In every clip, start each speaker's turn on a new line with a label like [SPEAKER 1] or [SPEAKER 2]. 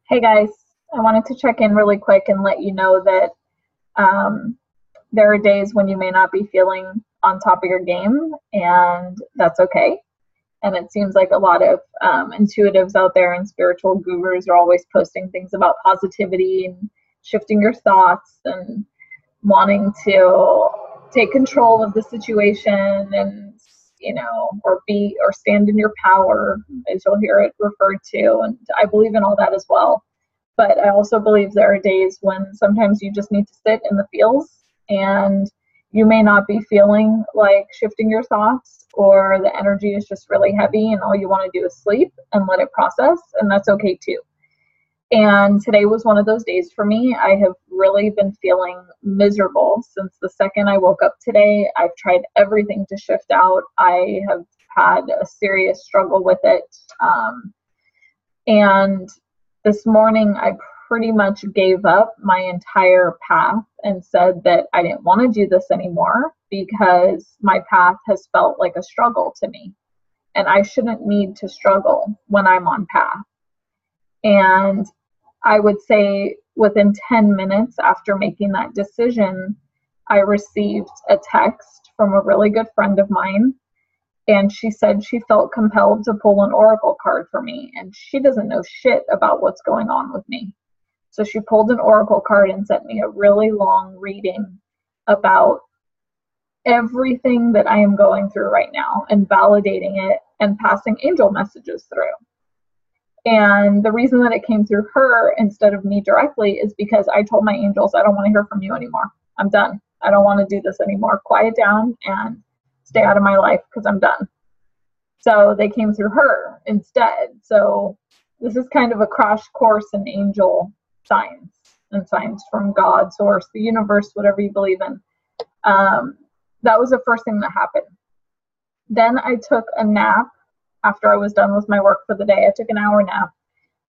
[SPEAKER 1] Hey guys, I wanted to check in really quick and let you know that um, there are days when you may not be feeling on top of your game, and that's okay. And it seems like a lot of intuitives out there and spiritual gurus are always posting things about positivity and shifting your thoughts and wanting to take control of the situation and or stand in your power, as you'll hear it referred to. And I believe in all that as well, but I also believe there are days when sometimes you just need to sit in the feels, and you may not be feeling like shifting your thoughts, or the energy is just really heavy and all you want to do is sleep and let it process, and that's okay too. And today was one of those days for me. I have really been feeling miserable since the second I woke up today. I've tried everything to shift out. I have had a serious struggle with it. And this morning, I pretty much gave up my entire path and said that I didn't want to do this anymore because my path has felt like a struggle to me. And I shouldn't need to struggle when I'm on path. And I would say within 10 minutes after making that decision, I received a text from a really good friend of mine. And she said she felt compelled to pull an oracle card for me. And she doesn't know shit about what's going on with me. So she pulled an oracle card and sent me a really long reading about everything that I am going through right now and validating it and passing angel messages through. And the reason that it came through her instead of me directly is because I told my angels, I don't want to hear from you anymore. I'm done. I don't want to do this anymore. Quiet down and stay out of my life because I'm done. So they came through her instead. So this is kind of a crash course in angel signs and signs from God, source, the universe, whatever you believe in. That was the first thing that happened. Then I took a nap after I was done with my work for the day. I took an hour nap.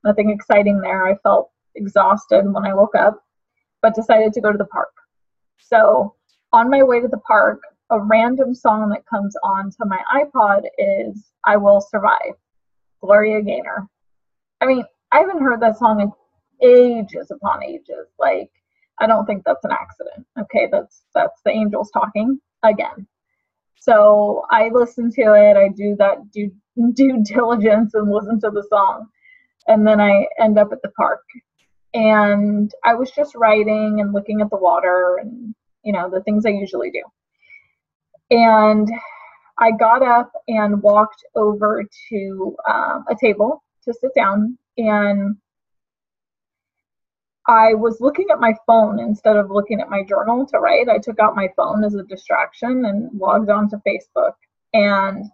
[SPEAKER 1] Nothing exciting there. I felt exhausted when I woke up, but decided to go to the park. So on my way to the park, a random song that comes on to my iPod is I Will Survive, Gloria Gaynor. I mean, I haven't heard that song in ages upon ages. Like, I don't think that's an accident. Okay, that's the angels talking again. So I listen to it. I do that due diligence and listen to the song. And then I end up at the park. And I was just writing and looking at the water and, the things I usually do. And I got up and walked over to a table to sit down. And I was looking at my phone instead of looking at my journal to write. I took out my phone as a distraction and logged on to Facebook. And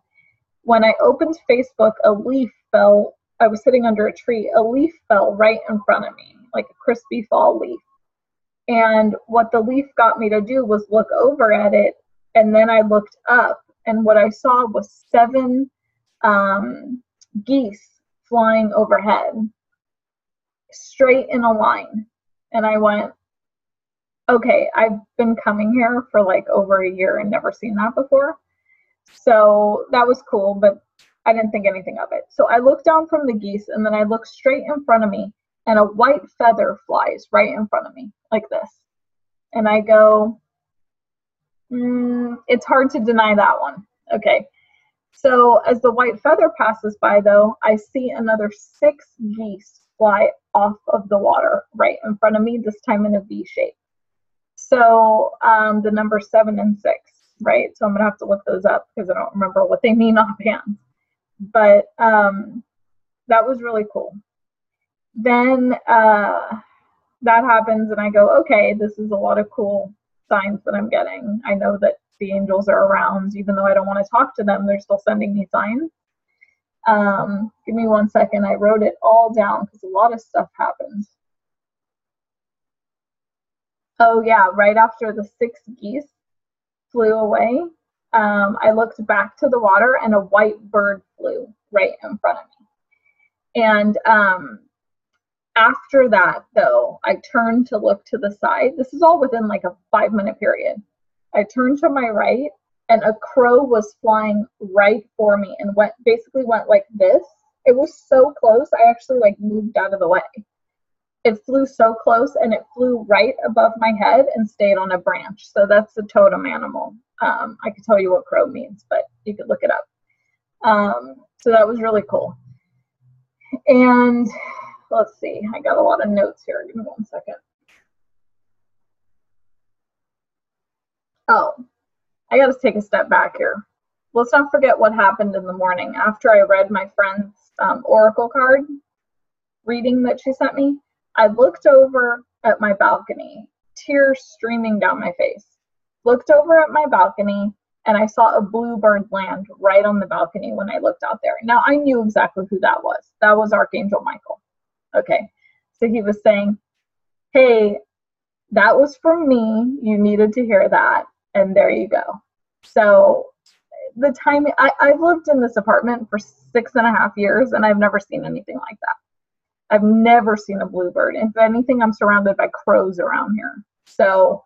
[SPEAKER 1] when I opened Facebook, a leaf fell. I was sitting under a tree. A leaf fell right in front of me, like a crispy fall leaf. And what the leaf got me to do was look over at it. And then I looked up, and what I saw was 7 geese flying overhead, straight in a line. And I went, okay, I've been coming here for like over a year and never seen that before. So that was cool, but I didn't think anything of it. So I looked down from the geese, and then I looked straight in front of me, and a white feather flies right in front of me like this. And I go, it's hard to deny that one. Okay. So as the white feather passes by, though, I see another 6 geese fly off of the water right in front of me, this time in a V shape. So the number 7 and 6, right? So I'm going to have to look those up because I don't remember what they mean offhand. But that was really cool. Then that happens, and I go, okay, this is a lot of cool signs that I'm getting. I know that the angels are around, even though I don't want to talk to them, they're still sending me signs. Give me 1 second. I wrote it all down because a lot of stuff happens. Oh yeah, right after the 6 geese flew away, I looked back to the water, and a white bird flew right in front of me. And after that, though, I turned to look to the side. This is all within like a 5-minute period. I turned to my right, and a crow was flying right for me and went like this. It was so close, I actually like moved out of the way. It flew so close, and it flew right above my head and stayed on a branch. So that's the totem animal. I could tell you what crow means, but you could look it up. So that was really cool. And let's see, I got a lot of notes here. Give me 1 second. Oh, I got to take a step back here. Let's not forget what happened in the morning after I read my friend's oracle card reading that she sent me. I looked over at my balcony, tears streaming down my face. Looked over at my balcony, and I saw a bluebird land right on the balcony when I looked out there. Now, I knew exactly who that was. That was Archangel Michael. Okay, so he was saying, hey, that was from me. You needed to hear that, and there you go. So the time, I've lived in this apartment for 6.5 years, and I've never seen anything like that. I've never seen a bluebird. If anything, I'm surrounded by crows around here. So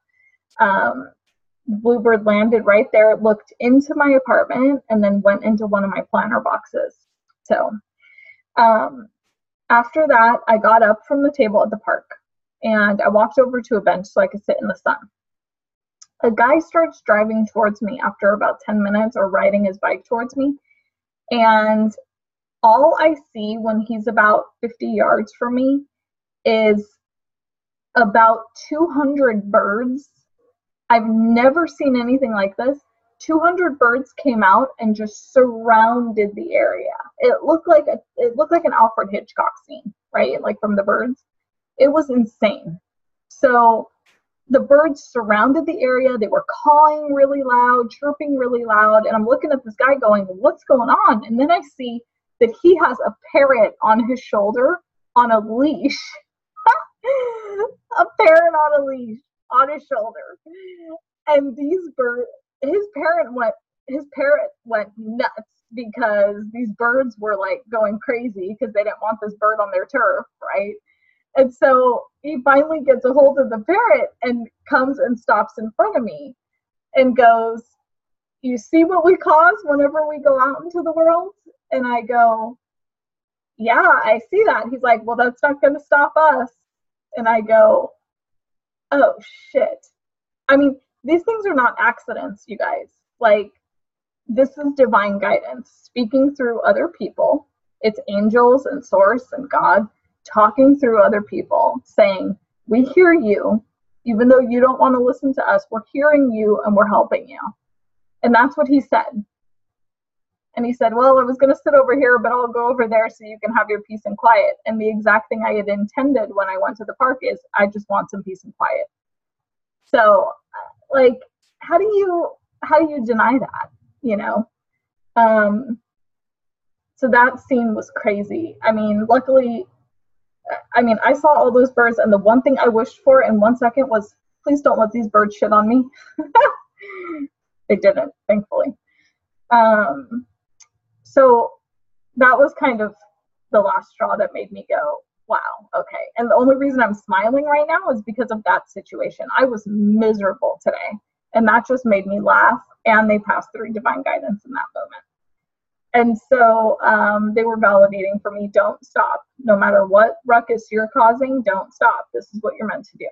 [SPEAKER 1] bluebird landed right there, looked into my apartment, and then went into one of my planter boxes. So after that, I got up from the table at the park, and I walked over to a bench so I could sit in the sun. A guy starts driving towards me after about 10 minutes, or riding his bike towards me, and all I see when he's about 50 yards from me is about 200 birds. I've never seen anything like this. 200 birds came out and just surrounded the area. It looked like an Alfred Hitchcock scene, right? Like from The Birds. It was insane. So the birds surrounded the area. They were cawing really loud, chirping really loud, and I'm looking at this guy going, what's going on? And then I see that he has a parrot on his shoulder on a leash. A parrot on a leash on his shoulder. And his parrot went nuts because these birds were like going crazy because they didn't want this bird on their turf, right? And so he finally gets a hold of the parrot and comes and stops in front of me and goes, you see what we cause whenever we go out into the world? And I go, yeah, I see that. He's like, well, that's not going to stop us. And I go, oh, shit. I mean, these things are not accidents, you guys. Like, this is divine guidance speaking through other people. It's angels and source and God talking through other people saying, we hear you. Even though you don't want to listen to us, we're hearing you and we're helping you. And that's what he said. And he said, well, I was going to sit over here, but I'll go over there so you can have your peace and quiet. And the exact thing I had intended when I went to the park is I just want some peace and quiet. So, like, how do you deny that, you know? So that scene was crazy. I mean, luckily, I saw all those birds, and the one thing I wished for in 1 second was, please don't let these birds shit on me. They didn't, thankfully. So that was kind of the last straw that made me go, wow, okay. And the only reason I'm smiling right now is because of that situation. I was miserable today, and that just made me laugh, and they passed through divine guidance in that moment. And so they were validating for me, don't stop. No matter what ruckus you're causing, don't stop. This is what you're meant to do.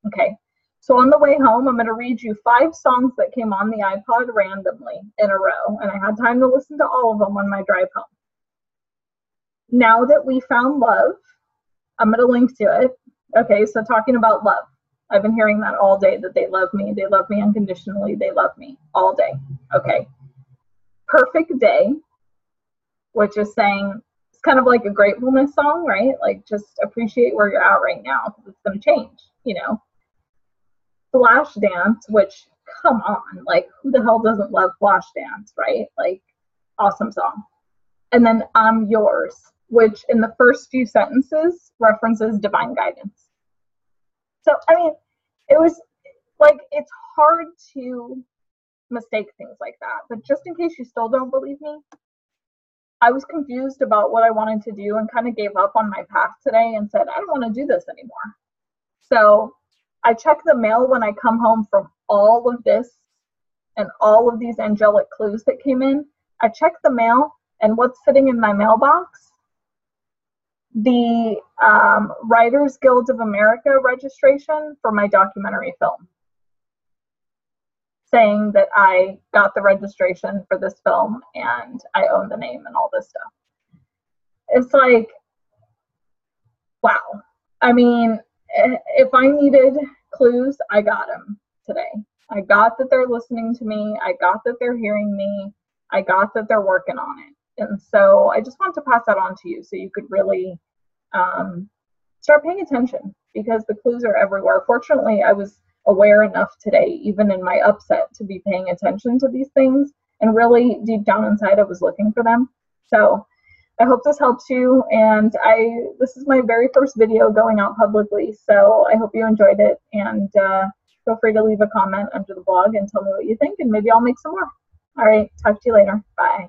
[SPEAKER 1] Okay. So on the way home, I'm going to read you 5 songs that came on the iPod randomly in a row. And I had time to listen to all of them on my drive home. Now That We Found Love, I'm going to link to it. Okay, so talking about love. I've been hearing that all day, that they love me unconditionally, they love me all day. Okay. Perfect Day, which is saying, it's kind of like a gratefulness song, right? Like, just appreciate where you're at right now because it's going to change, you know? Flashdance, which, come on, like, who the hell doesn't love Flashdance, right? Like, awesome song. And then I'm Yours, which in the first few sentences references divine guidance. So, I mean, it was like, it's hard to mistake things like that. But just in case you still don't believe me, I was confused about what I wanted to do and kind of gave up on my path today and said, I don't want to do this anymore. So I check the mail when I come home from all of this and all of these angelic clues that came in. I check the mail, and what's sitting in my mailbox? the Writers Guild of America registration for my documentary film, saying that I got the registration for this film and I own the name and all this stuff. It's like, wow. I mean, if I needed clues, I got them today. I got that they're listening to me. I got that they're hearing me. I got that they're working on it. And so I just want to pass that on to you so you could really start paying attention, because the clues are everywhere. Fortunately, I was aware enough today, even in my upset, to be paying attention to these things, and really deep down inside I was looking for them. So I hope this helps you, and this is my very first video going out publicly, so I hope you enjoyed it, and feel free to leave a comment under the blog and tell me what you think, and maybe I'll make some more. All right, talk to you later. Bye.